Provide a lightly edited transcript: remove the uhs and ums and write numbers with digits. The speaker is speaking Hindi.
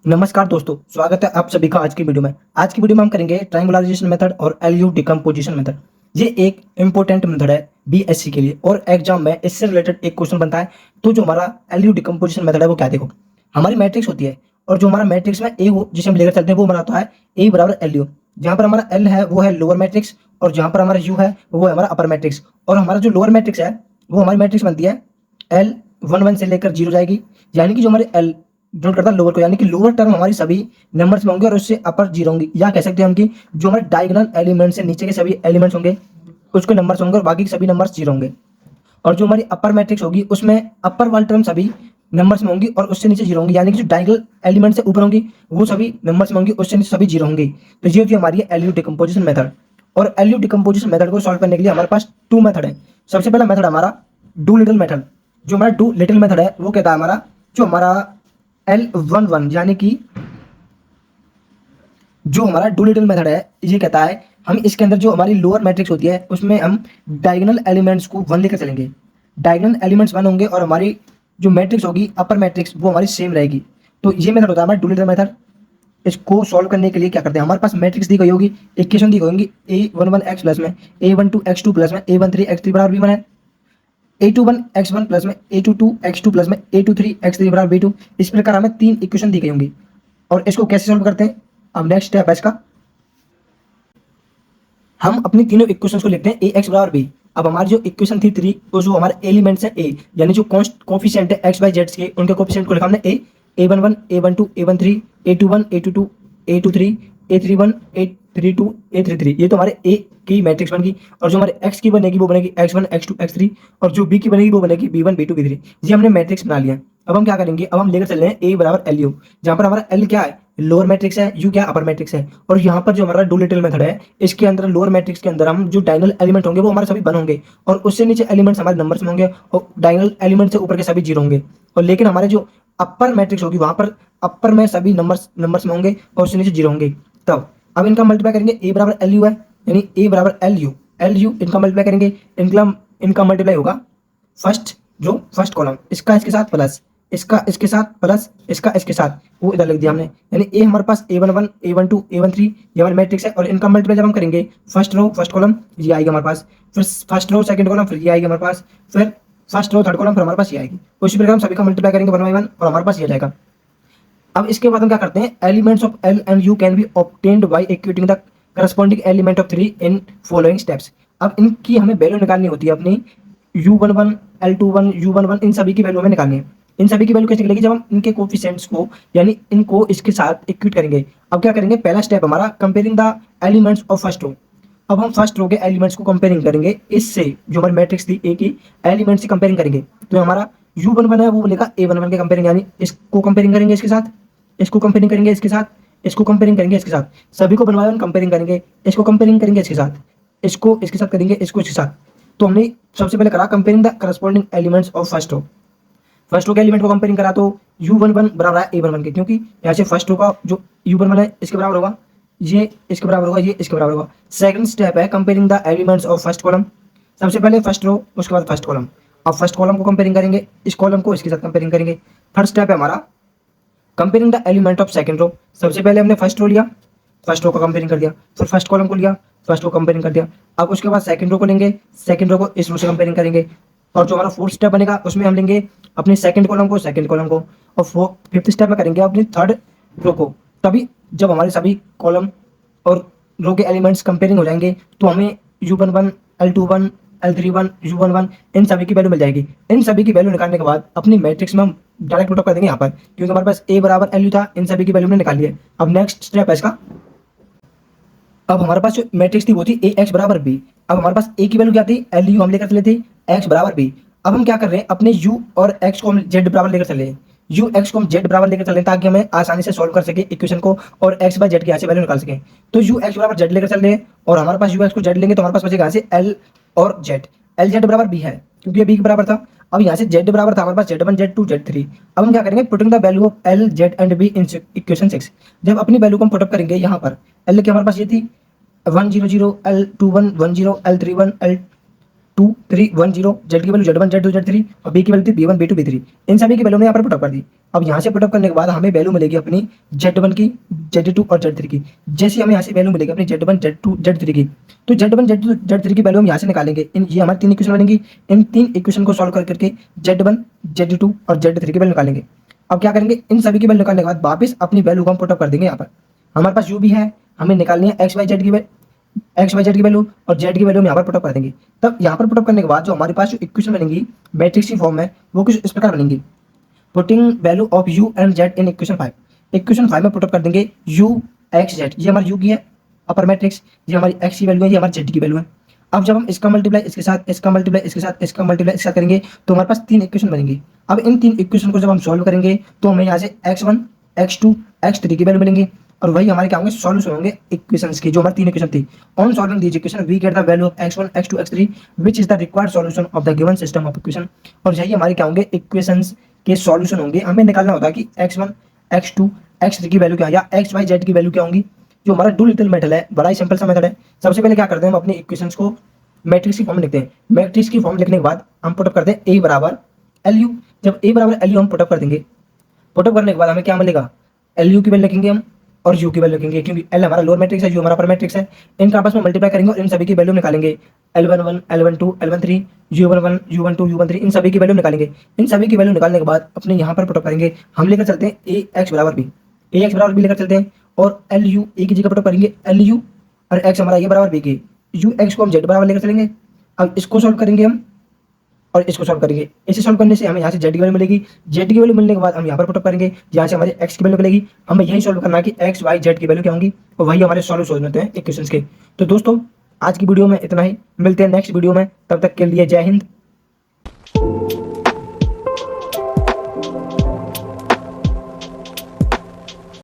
नमस्कार दोस्तों, स्वागत है आप सभी का आज की वीडियो में। आज की वीडियो में हम करेंगे ट्रायंगुलराइजेशन मेथड और एलयू डिकम्पोजिशन मेथड। ये एक इंपॉर्टेंट मेथड है बीएससी के लिए और एग्जाम में इससे रिलेटेड एक क्वेश्चन बनता है। तो जो हमारा एलयू डिकम्पोजिशन मेथड है वो क्या है, देखो हमारी मैट्रिक्स होती है और जो हमारा मैट्रिक्स में ए हो जिसे हम लेकर चलते हैं वो हमारा होता है ए बराबर एलयू। जहाँ पर हमारा एल है वो है लोअर मैट्रिक्स और जहाँ पर हमारा यू है वो है हमारा अपर मैट्रिक्स। और हमारा जो लोअर मैट्रिक्स है वो हमारी मैट्रिक्स बनती है एल 1 1 से लेकर 0 जाएगी, यानी कि जो हमारे एल डिनोट करता है लोअर को, यानी कि लोअर टर्म हमारी सभी नंबर्स में होंगे और उससे अपर जीरो होंगी। या कह सकते हैं हम कि जो हमारे डायगोनल एलिमेंट्स से नीचे के सभी एलिमेंट्स होंगे उसके नंबर्स होंगे और बाकी के सभी नंबर्स जीरो होंगे। और जो हमारी अपर मैट्रिक्स होगी उसमें अपर वाली टर्म सभी नंबर्स में होंगी और उससे नीचे जीरो होंगी, यानी कि जो डायगोनल एलिमेंट से ऊपर होंगी वो सभी नंबर्स में होंगी, उससे नीचे सभी जीरो होंगी। तो ये होती है हमारी एलयू डिकम्पोजिशन मेथड। और एलयू डिकम्पोजिशन मेथड को सॉल्व करने के लिए हमारे पास टू मेथड है। सबसे पहला मेथड हमारा डू लिटिल मेथड। जो हमारा डू लिटिल मेथड है वो कहता है हमारा जो हमारा L11 यानी कि जो हमारा डू लिटिल मेथड है ये कहता है हम इसके अंदर जो हमारी लोअर मैट्रिक्स होती है उसमें हम डायगोनल एलिमेंट्स को वन लेकर चलेंगे। डायगोनल एलिमेंट्स वन होंगे और हमारी जो मैट्रिक्स होगी अपर मैट्रिक्स वो हमारी सेम रहेगी। तो ये मेथड होता है हमारा डू लिटिल मेथड। इसको सॉल्व करने के लिए क्या करते हैं, हमारे पास मैट्रिक्स दी गई होगी, इक्वेशन दी गई होगी A11 x प्लस में A12 x2 प्लस में A13 x3 बराबर b1 है, A21 x1 प्लस में A22 x2 प्लस में A23 x3 बराबर b2। इस प्रकार हमें तीन इक्वेशन दी गई होंगी और इसको कैसे सॉल्व करते हैं। अब नेक्स्ट स्टेप है इसका, हम अपनी तीनों इक्वेशंस को लिखते हैं ए एक्स बराबर बी। अब हमारी जो इक्वेशन थी 3 वो जो हमारे एलिमेंट्स है ए, यानी जो कोफिशिएंट है एक्स वाई जेड्स के उनके कोफिशिएंट को लिखा हमने ए A11 A12 A13 A21 A22 A23 A31 A32 A33। ये तो हमारे ए की मैट्रिक्स बन गई। और जो हमारे एक्स की बनेगी वो बनेगी x1 x2 x3 और जो बी की बनेगी वो बनेगी b1 b2 b3। ये हमने मैट्रिक्स बना लिया। अब हम क्या करेंगे, अब हम लेकर चल रहे हैं ए बराबर एल यू, जहाँ पर हमारा एल क्या है लोअर मैट्रिक्स है, यू क्या अपर मैट्रिक्स है। और यहाँ पर जो हमारा डू लिटिल मेथड है इसके अंदर लोअर मैट्रिक्स के अंदर हम जो डायगोनल एलिमेंट होंगे वो हमारे सभी वन होंगे और उससे नीचे एलिमेंट्स हमारे नंबर्स में होंगे और डायगोनल एलिमेंट से ऊपर के सभी जीरो होंगे। और लेकिन हमारे जो अपर मैट्रिक्स होगी वहां पर अपर में सभी नंबर्स में होंगे और उससे नीचे जीरो होंगे। तब अब इनका मल्टीप्लाई करेंगे, ए बराबर एल यू है यानी ए बराबर एल यू इनका मल्टीप्लाई करेंगे, इनका मल्टीप्लाई होगा फर्स्ट कॉलम इसका इसके साथ प्लस इसका इसके साथ प्लस इसका इसके साथ, वो इधर लिख दिया हमने। यानी ए हमारे पास A11 A12 A13 ये हमारे मैट्रिक्स है और इनका मल्टीप्लाई जब हम करेंगे फर्स्ट रो फर्स्ट कॉलम ये आएगा हमारे पास, फिर फर्स्ट रो सेकंड कॉलम फिर ये आएगा हमारे पास, फिर फर्स्ट रो थर्ड कॉलम फिर हमारे पास ये आएगी। उसी प्रकार हम सभी का मल्टीप्लाई करेंगे 1 बाय 1 और हमारे पास ये आ जाएगा। अब इसके बाद हम क्या करते हैं, elements of L and you can be obtained by equating the corresponding element of 3 in following steps. अब इनकी हमें वैल्यू निकालनी होती है अपनी U11 L21 U11 इन सभी की वैल्यू हमें निकालनी है। इन सभी की वैल्यू कैसे निकलेगी, जब हम इनके कोफिशिएंट्स को यानी इनको इसके साथ इक्विट करेंगे। अब क्या करेंगे, पहला स्टेप हमारा comparing the elements of first row. अब हम फर्स्ट रो के एलिमेंट्स को कंपेयरिंग करेंगे इससे जो हमारी मैट्रिक्स थी ए की एलिमेंट्स से कंपेयरिंग करेंगे। तो हमारा U11 है वो बोलेगा A11 के कंपेयरिंग, यानी इसको कंपेयरिंग करेंगे इसके साथ, इसको कंपेयरिंग करेंगे इसके साथ, इसको कंपेयरिंग करेंगे इसके साथ, सभी को बनवाया कंपेयरिंग करेंगे, इसको कंपेयरिंग करेंगे इसके साथ, इसको इसके साथ करेंगे, इसको इसके साथ। तो हमने सबसे पहले करा comparing the corresponding elements of first row. First row के एलिमेंट को कंपेयरिंग करा तो U11 बराबर है A11 के, क्योंकि यहाँ से फर्स्ट रो का जो U11 है इसके बराबर होगा, ये इसके बराबर होगा, ये इसके बराबर होगा। सेकंड स्टेप है comparing the elements of first column. सबसे पहले फर्स्ट रो उसके बाद फर्स्ट कॉलम। अब फर्स्ट कॉलम को कंपेयरिंग करेंगे, इस कॉलम को इसके साथ कंपेयरिंग करेंगे। थर्ड स्टेप है हमारा comparing the element of second row. सबसे पहले हमने फर्स्ट रो लिया, फर्स्ट रो को कंपेयरिंग कर दिया, फिर फर्स्ट कॉलम को लिया, फर्स्ट रो कंपेयरिंग कर दिया। अब उसके बाद सेकंड रो को लेंगे, सेकंड रो को इस रो से कंपेयरिंग करेंगे। और जो हमारा फोर्थ स्टेप बनेगा उसमें हम लेंगे अपने सेकंड कॉलम को और फिफ्थ स्टेप में करेंगे अपनी थर्ड रो को। तभी जब हमारे सभी कॉलम और रो के एलिमेंट्स कंपेयरिंग हो जाएंगे तो हमें U11 L21 L31 U11 इन सभी की वैल्यू मिल जाएगी। इन सभी की वैल्यू निकालने के बाद अपनी मैट्रिक्स में हम डायरेक्ट पुट अप कर देंगे यहाँ पर, क्योंकि हमारे पास A बराबर एल यू था, इन सभी की वैल्यू हमने निकाली है। अब नेक्स्ट स्टेप है इसका, अब हमारे पास जो मैट्रिक्स थी वो थी ए एक्स बराबर बी। अब हमारे पास ए की वैल्यू क्या थी, एल यू हम लेकर चले थे एक्स बराबर बी। अब हम क्या कर रहे हैं, अपने यू और एक्स को हम जेड बराबर लेकर चले हैं, यू एक्स को हम जेड बराबर लेकर चले ताकि हमें आसानी से सॉल्व कर सके इक्वेशन को और एक्स बाय जेड की यहाँ से वैल्यू निकाल सके। तो यू एक्स बराबर जेड लेकर चल रहे हैं और हमारे पास यू एक्स को जेड लेंगे तो हमारे पास बचेगा यहाँ से एल और जेड। एल जेड बराबर बी है क्योंकि ये बी के बराबर था। अब यहाँ से जेड बराबर था हमारे पास Z1 Z2 Z3। अब हम क्या करेंगे, putting the value of L Z and be in equation 6। जब अपनी वैल्यू को हम पुटअप करेंगे यहाँ पर एल की हमारे पास ये थी 100 L21 10 L31 2 3 1 0, जेड की वैल्यू Z1 Z2 Z3 और बी की वैल्यू थी B1 B2 B3। इन सभी की वैल्यू ने यहाँ पर पुटअप कर दी। अब यहाँ से पुटअप करने के बाद हमें वैल्यू मिलेगी अपनी Z1 की, Z2 और Z3 की। जैसे हमें यहाँ से वैल्यू मिलेगी अपनी Z1 Z2 Z3 की, तो Z1 Z2 Z3 की वैल्यू हम यहाँ से निकालेंगे। इन ये हमारी 3 इक्वेशन बनेंगी। इन 3 इक्वेशन को सॉल्व कर करके Z1 Z2 और Z3 की वैल्यू निकालेंगे। अब क्या करेंगे, इन सभी की वैल्यू निकालने के बाद वापस अपनी वैल्यू को हम पुटअप कर देंगे। यहाँ पर हमारे पास u भी है, हमें निकालनी है एक्स वाई जेड की वैल्यू और जेड की वैल्यू हम यहाँ पर पुटअप कर देंगे। तब यहाँ पर पुटअप करने के बाद जो हमारे पास जो इक्वेशन बनेंगी मैट्रिक्स की फॉर्म में, वो कुछ इस प्रकार बनेंगी। Putting value of u and z in equation 5। Equation 5 में पुटअप कर देंगे u x z, ये हमारी u की है अपर मैट्रिक्स, ये हमारी x की वैल्यू है, ये हमारी z की वैल्यू है। अब जब हम इसका मल्टीप्लाई इसके साथ, इसका मल्टीप्लाई इसके साथ, इसका मल्टीप्लाई इसके साथ करेंगे तो हमारे पास 3 इक्वेशन बनेंगी। अब इन 3 इक्वेशन को जब हम सॉल्व करेंगे तो हमें यहाँ से x1 x2 x3 की वैल्यू मिलेंगी और वही हमारे क्या होंगे, सॉल्यूशन होंगे इक्वेशंस की, जो हमारी 3 इक्वेशन थी। On solving these equation we get the value of x1 x2 x3 which is the required solution of the given system of equation. और यही हमारे क्या होंगे, इक्वेशंस के सॉल्यूशन होंगे। हमें निकालना होता है कि x1 x2 x3 की वैल्यू क्या है या x y z की वैल्यू क्या होंगी। जो हमारा डू लिटिल मेथड है, बड़ा ही सिंपल सा मेथड है। सबसे पहले क्या करते हैं, हम अपनी इक्वेशंस को मैट्रिक्स की फॉर्म में लिखते हैं। मैट्रिक्स की फॉर्म लिखने के बाद हम पुटअप करते हैं a बराबर LU। जब a बराबर LU हम पुटअप कर देंगे, पुटअप करने के बाद हमें क्या मिलेगा, LU की वैल्यू लिखेंगे हम और U की वैल्यू लिखेंगे, क्योंकि L हमारा लोअर मैट्रिक्स है, U हमारा अपर मैट्रिक्स है। इनका आपस में मल्टीप्लाई करेंगे और इन सभी की वैल्यू निकालेंगे। L11 L12 L13 U11 U12 U13 इन सभी की वैल्यू निकालेंगे। इन सभी की वैल्यू निकालने के बाद अपने यहाँ पर पुटअप करेंगे। हम लेकर चलते हैं ax बराबर b, ax बराबर b लेकर चलते हैं और LU a की जगह पुटअप करेंगे LU और x हमारा ये बराबर b के, UX को हम z बराबर लेकर चलेंगे। अब इसको सॉल्व करेंगे हम और इसको सॉल्व करेंगे। इसे सॉल्व करने से हमें यहाँ से z की वैल्यू मिलेगी। z की वैल्यू मिलने के बाद हम यहाँ पर पुटअप करेंगे, यहाँ से हमारे x की वैल्यू मिलेगी। हमें यही सॉल्व करना है कि x y z की वैल्यू क्या होंगी और वही हमारे सॉल्यूशन होते हैं इक्वेशंस के। तो दोस्तों आज की वीडियो में इतना ही, मिलते हैं नेक्स्ट वीडियो में, तब तक के लिए जय हिंद।